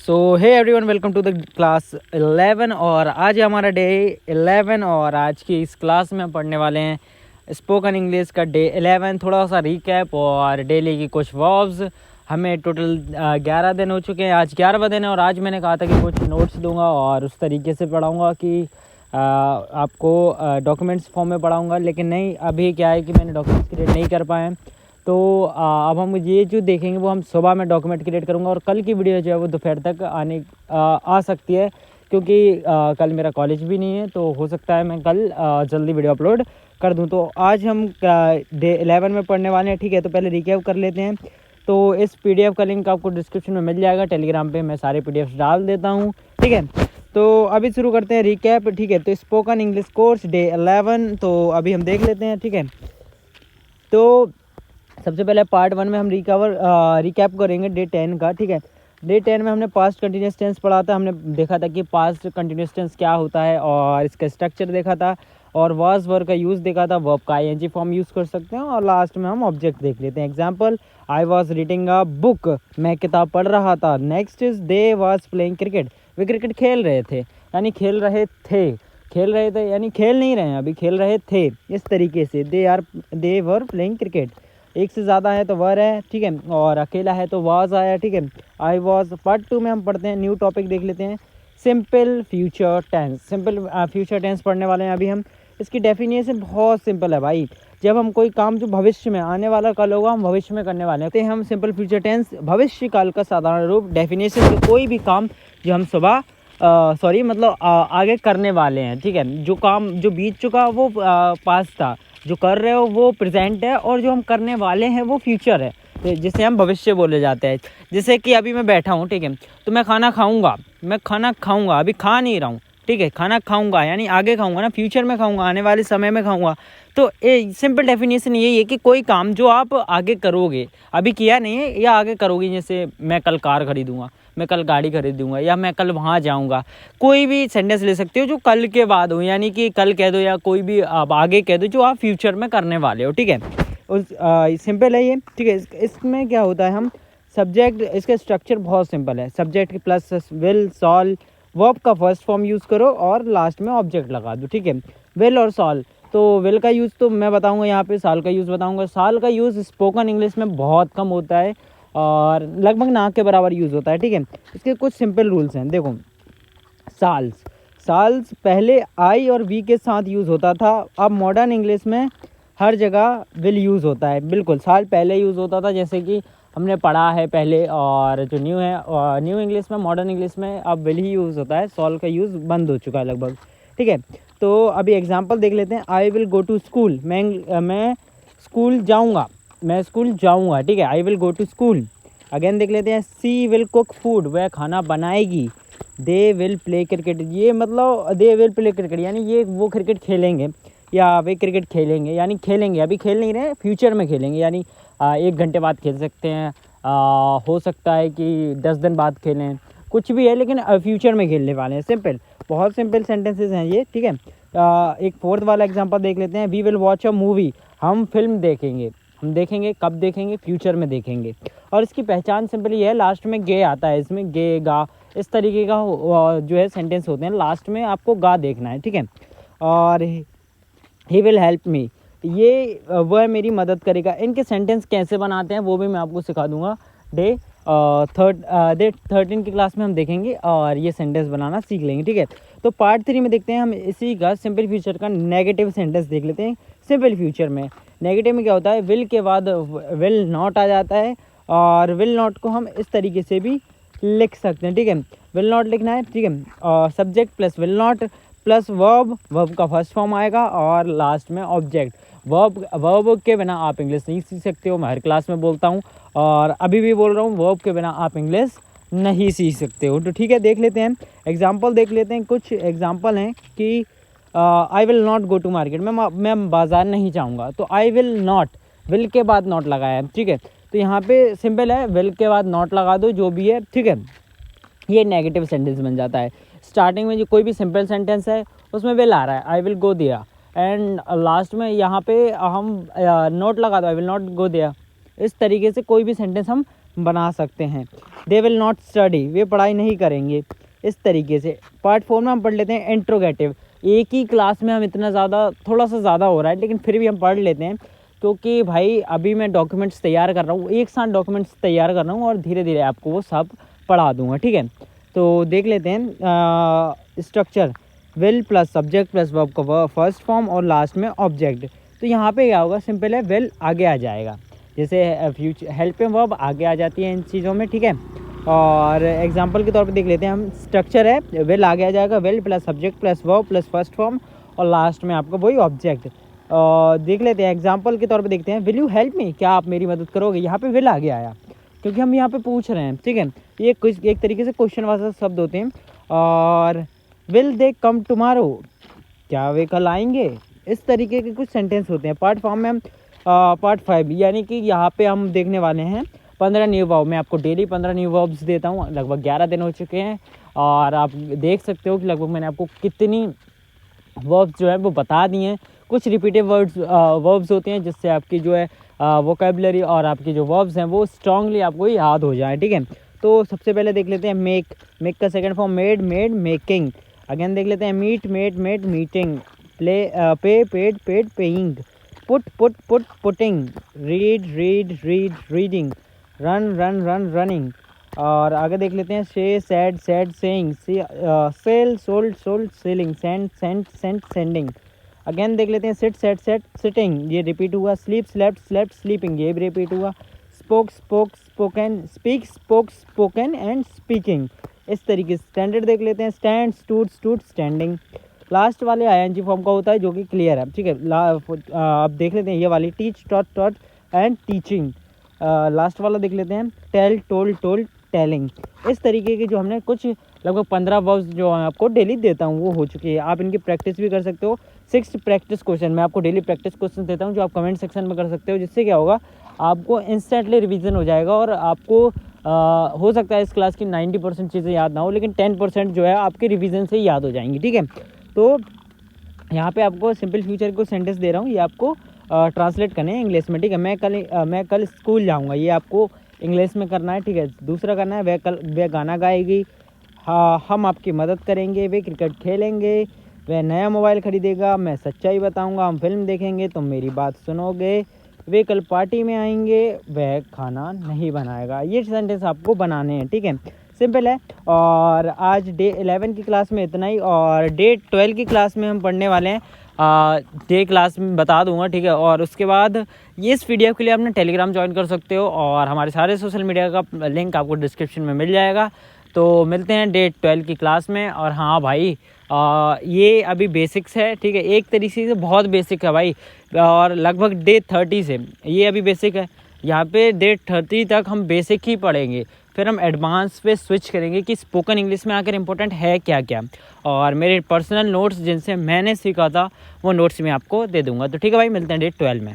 So hey everyone, welcome to the class 11 और आज है हमारा डे 11 और आज की इस क्लास में हम पढ़ने वाले हैं स्पोकन इंग्लिश का डे 11। थोड़ा सा रिकैप और डेली की कुछ वर्ब्स। हमें टोटल 11 दिन हो चुके हैं, आज 11वां दिन है और आज मैंने कहा था कि कुछ नोट्स दूंगा और उस तरीके से पढ़ाऊँगा कि आपको डॉक्यूमेंट्स फॉर्म में पढ़ाऊँगा। लेकिन नहीं, अभी क्या है कि मैंने डॉक्यूमेंट्स क्रिएट नहीं कर पाए, तो अब हम ये जो देखेंगे वो हम सुबह में डॉक्यूमेंट क्रिएट करूँगा और कल की वीडियो जो है वो दोपहर तक आ सकती है, क्योंकि कल मेरा कॉलेज भी नहीं है, तो हो सकता है मैं कल जल्दी वीडियो अपलोड कर दूं। तो आज हम डे 11 में पढ़ने वाले हैं, ठीक है। तो पहले रिकैप कर लेते हैं। तो इस PDF का लिंक आपको डिस्क्रिप्शन में मिल जाएगा, टेलीग्राम पे मैं सारे PDFs डाल देता हूँ, ठीक है। तो अभी शुरू करते हैं रिकैप, ठीक है। तो स्पोकन इंग्लिश कोर्स डे 11 तो अभी हम देख लेते हैं, ठीक है। तो सबसे पहले पार्ट 1 में हम रिकैप करेंगे डे 10 का, ठीक है। डे 10 में हमने पास्ट कंटिन्यूस टेंस पढ़ा था। हमने देखा था कि पास्ट कंटिन्यूस टेंस क्या होता है और इसका स्ट्रक्चर देखा था, और वाज वर्ब का यूज़ देखा था, वर्ब का ING फॉर्म यूज़ कर सकते हैं, और लास्ट में हम ऑब्जेक्ट देख लेते हैं। Example, I was reading a book, मैं किताब पढ़ रहा था। Next is they was playing cricket, way cricket खेल रहे थे, यानी खेल रहे थे यानी खेल नहीं रहे हैं, अभी खेल रहे थे। इस तरीके से दे वर प्लेइंग क्रिकेट। एक से ज़्यादा है तो वर है, ठीक है, और अकेला है तो वाज आया, ठीक है। I was. पार्ट 2 में हम पढ़ते हैं, न्यू टॉपिक देख लेते हैं, simple future tense. Simple future tense पढ़ने वाले हैं अभी हम। इसकी डेफिनेशन बहुत सिंपल है भाई। जब हम कोई काम जो भविष्य में आने वाला कल होगा, हम भविष्य में करने वाले हैं, तो हम सिंपल फ्यूचर टेंस भविष्य काल का साधारण रूप। डेफिनेशन से कोई भी काम जो हम आगे करने वाले हैं, ठीक है। जो काम जो बीत चुका वो पास्ट था, जो कर रहे हो वो प्रेजेंट है, और जो हम करने वाले हैं वो फ्यूचर है, तो जिसे हम भविष्य बोले जाते हैं। जैसे कि अभी मैं बैठा हूँ, ठीक है, तो मैं खाना खाऊंगा, अभी खा नहीं रहा हूँ, ठीक है। खाना खाऊंगा यानी आगे खाऊंगा ना, फ्यूचर में खाऊंगा, आने वाले समय में खाऊंगा। तो सिंपल डेफिनेशन यही है कि कोई काम जो आप आगे करोगे, अभी किया नहीं है या आगे करोगे। जैसे मैं कल कार खरीदूंगा, मैं कल गाड़ी खरीदूंगा, या मैं कल वहाँ जाऊंगा। कोई भी सेंटेंस ले सकते हो जो कल के बाद हो, यानी कि कल कह दो या कोई भी आप आगे कह दो जो आप फ्यूचर में करने वाले हो, ठीक है। सिंपल है ये, ठीक है। इसमें क्या होता है, हम सब्जेक्ट, इसका स्ट्रक्चर बहुत सिंपल है। Subject plus will shall, verb का फर्स्ट फॉर्म यूज़ करो और लास्ट में ऑब्जेक्ट लगा दो, ठीक है। विल और सॉल, तो विल का यूज़ तो मैं बताऊंगा यहाँ पे, साल का यूज़ बताऊंगा। साल का यूज़ स्पोकन इंग्लिश में बहुत कम होता है और लगभग ना के बराबर यूज़ होता है, ठीक है। इसके कुछ सिंपल रूल्स हैं, देखो। साल्स पहले आई और वी के साथ यूज़ होता था, अब मॉडर्न इंग्लिश में हर जगह विल यूज़ होता है। बिल्कुल, साल पहले यूज़ होता था, जैसे कि हमने पढ़ा है पहले, और जो न्यू है न्यू इंग्लिश में, मॉडर्न इंग्लिश में अब विल ही यूज़ होता है। सॉल का यूज़ बंद हो चुका है लगभग, ठीक है। तो अभी एग्जांपल देख लेते हैं। I will go to school, मैं स्कूल जाऊँगा, ठीक है। I will go to school. Again देख लेते हैं, सी विल कुक फूड, वह खाना बनाएगी। दे विल प्ले क्रिकेट, ये मतलब दे विल प्ले क्रिकेट यानी ये वो क्रिकेट खेलेंगे, या वे क्रिकेट खेलेंगे यानी खेलेंगे, अभी खेल नहीं रहे, फ्यूचर में खेलेंगे, यानी 1 घंटे बाद खेल सकते हैं, हो सकता है कि 10 दिन बाद खेलें, कुछ भी है, लेकिन फ्यूचर में खेलने वाले हैं। सिंपल, बहुत सिंपल सेंटेंसेस हैं ये, ठीक है। एक फोर्थ वाला एग्जांपल देख लेते हैं। We will watch a movie, हम फिल्म देखेंगे। हम देखेंगे, कब देखेंगे? फ्यूचर में देखेंगे। और इसकी पहचान सिंपल ये है, लास्ट में गे आता है, इसमें गे गा इस तरीके का जो है सेंटेंस होते हैं, लास्ट में आपको गा देखना है, ठीक है। और ही विल हेल्प मी, ये वह मेरी मदद करेगा। इनके सेंटेंस कैसे बनाते हैं वो भी मैं आपको सिखा दूंगा डे 13 की क्लास में हम देखेंगे और ये सेंटेंस बनाना सीख लेंगे, ठीक है। तो पार्ट 3 में देखते हैं हम इसी का सिंपल फ्यूचर का नेगेटिव सेंटेंस देख लेते हैं। सिंपल फ्यूचर में नेगेटिव में क्या होता है, विल के बाद विल नॉट आ जाता है, और विल नॉट को हम इस तरीके से भी लिख सकते हैं, ठीक है। विल नॉट लिखना है, ठीक है। और subject plus will not plus verb का फर्स्ट फॉर्म आएगा, और लास्ट में ऑब्जेक्ट। वर्ब के बिना आप इंग्लिश नहीं सीख सकते हो, मैं हर क्लास में बोलता हूँ और अभी भी बोल रहा हूँ, वर्ब के बिना आप इंग्लिश नहीं सीख सकते हो। तो ठीक है, देख लेते हैं एग्जाम्पल, देख लेते हैं। कुछ एग्जाम्पल हैं कि I will not go to market, मैं बाज़ार नहीं जाऊँगा, तो आई विल नॉट, विल के बाद नॉट लगाया है, ठीक है। तो यहाँ पे सिंपल है, विल के बाद नॉट लगा दो, जो भी है, ठीक है। ये नेगेटिव सेंटेंस बन जाता है। स्टार्टिंग में जो कोई भी सिंपल सेंटेंस है उसमें विल आ रहा है, आई विल गो दिया, एंड लास्ट में यहाँ पे हम नॉट लगा दो, आई विल नॉट गो दिया। इस तरीके से कोई भी सेंटेंस हम बना सकते हैं। दे विल नॉट स्टडी, वे पढ़ाई नहीं करेंगे। इस तरीके से पार्ट 4 में हम पढ़ लेते हैं इंट्रोगेटिव। एक ही क्लास में हम इतना ज़्यादा, थोड़ा सा ज़्यादा हो रहा है लेकिन फिर भी हम पढ़ लेते हैं, क्योंकि भाई अभी मैं डॉक्यूमेंट्स तैयार कर रहा हूँ, एक साथ डॉक्यूमेंट्स तैयार कर रहा हूँ और धीरे धीरे आपको वो सब पढ़ा दूँगा, ठीक है। तो देख लेते हैं structure, will plus subject plus verb का फर्स्ट फॉर्म और लास्ट में ऑब्जेक्ट। तो यहाँ पे क्या होगा, सिंपल है, विल आगे आ जाएगा, जैसे फ्यूचर हेल्पिंग वर्ब आगे आ जाती है इन चीज़ों में, ठीक है। और एग्जांपल के तौर पे देख लेते हैं हम, स्ट्रक्चर है, विल आगे आ जाएगा, will plus subject plus verb plus first form और लास्ट में आपका वही ऑब्जेक्ट। देख लेते हैं एग्जांपल के तौर पे, देखते हैं, विल यू हेल्प मी, क्या आप मेरी मदद करोगे। यहाँ पे विल आगे आया क्योंकि हम यहाँ पे पूछ रहे हैं, ठीक है। ये एक तरीके से क्वेश्चन वाला शब्द होते हैं। और विल दे कम टुमारो, क्या वे कल आएंगे। इस तरीके के कुछ सेंटेंस होते हैं। पार्ट फॉर्म में हम पार्ट 5 यानी कि यहाँ पे हम देखने वाले हैं 15 न्यू वर्ब। मैं आपको डेली 15 न्यू वर्ब्स देता हूँ, लगभग 11 दिन हो चुके हैं और आप देख सकते हो कि लगभग मैंने आपको कितनी वर्ब्स जो है वो बता दिए हैं। कुछ रिपीटेड वर्ब्स होते हैं जिससे आपकी जो है वोकेबलरी और आपकी जो वर्ब्स हैं वो स्ट्रांगली आपको याद हो जाए, ठीक है। तो सबसे पहले देख लेते हैं मेक का second form made, making. Again देख लेते हैं meet, met, meeting. Pay, paid, paying. Put, putting. Read, reading. Run, running. और आगे देख लेते हैं say, said, saying. Sell, sold, selling. Sent, sending. Again देख लेते हैं सिट, सेट, सिटिंग, ये रिपीट हुआ। स्लीप, स्लेप्ट, स्लीपिंग, ये भी रिपीट हुआ। Spoke, spoken, speak, spoken and speaking. इस तरीके से स्टैंडर्ड देख लेते हैं, स्टैंड, स्टूड, स्टैंडिंग। लास्ट वाले आईएनजी फॉर्म का होता है जो कि क्लियर है, ठीक है। अब देख लेते हैं ये वाली teach, taught and teaching. Last वाला देख लेते हैं टेल, टोल्ड, टेलिंग। इस तरीके के जो हमने कुछ लगभग 15 वर्ब्स जो मैं आपको डेली देता हूँ वो हो चुकी है। आप इनकी प्रैक्टिस भी कर सकते हो। 6 प्रैक्टिस क्वेश्चन मैं आपको डेली प्रैक्टिस क्वेश्चन देता हूँ जो आप कमेंट सेक्शन में कर सकते हो, जिससे क्या होगा आपको इंस्टेंटली रिवीजन हो जाएगा और आपको हो सकता है इस क्लास की 90% चीज़ें याद ना हो, लेकिन 10% जो है आपके रिवीजन से ही याद हो जाएंगी, ठीक है। तो यहाँ पे आपको सिंपल फ्यूचर को सेंटेंस दे रहा हूँ, ये आपको ट्रांसलेट करने हैं इंग्लिश में, ठीक है। मैं कल स्कूल जाऊँगा, ये आपको इंग्लिश में करना है, ठीक है। दूसरा करना है वह गाना गाएगी। हाँ, हम आपकी मदद करेंगे। वे क्रिकेट खेलेंगे। वह नया मोबाइल ख़रीदेगा। मैं सच्चाई बताऊंगा। हम फिल्म देखेंगे, तुम मेरी बात सुनोगे। वे कल पार्टी में आएंगे। वह खाना नहीं बनाएगा। ये सेंटेंस आपको बनाने हैं, ठीक है, सिंपल है। और आज डे 11 की क्लास में इतना ही, और डे 12 की क्लास में हम पढ़ने वाले हैं। डे क्लास में बता दूंगा, ठीक है। और उसके बाद ये इस पीडीएफ के लिए आपने टेलीग्राम ज्वाइन कर सकते हो और हमारे सारे सोशल मीडिया का लिंक आपको डिस्क्रिप्शन में मिल जाएगा। तो मिलते हैं डे 12 की क्लास में। और हाँ भाई, ये अभी बेसिक्स है, ठीक है, एक तरीके से बहुत बेसिक है भाई। और लगभग डे 30 से ये अभी बेसिक है। यहाँ पे डे 30 तक हम बेसिक ही पढ़ेंगे, फिर हम एडवांस पे स्विच करेंगे कि स्पोकन इंग्लिश में आकर इम्पोर्टेंट है क्या क्या। और मेरे पर्सनल नोट्स जिनसे मैंने सीखा था वो नोट्स मैं आपको दे दूंगा। तो ठीक है भाई, मिलते हैं डे 12 में।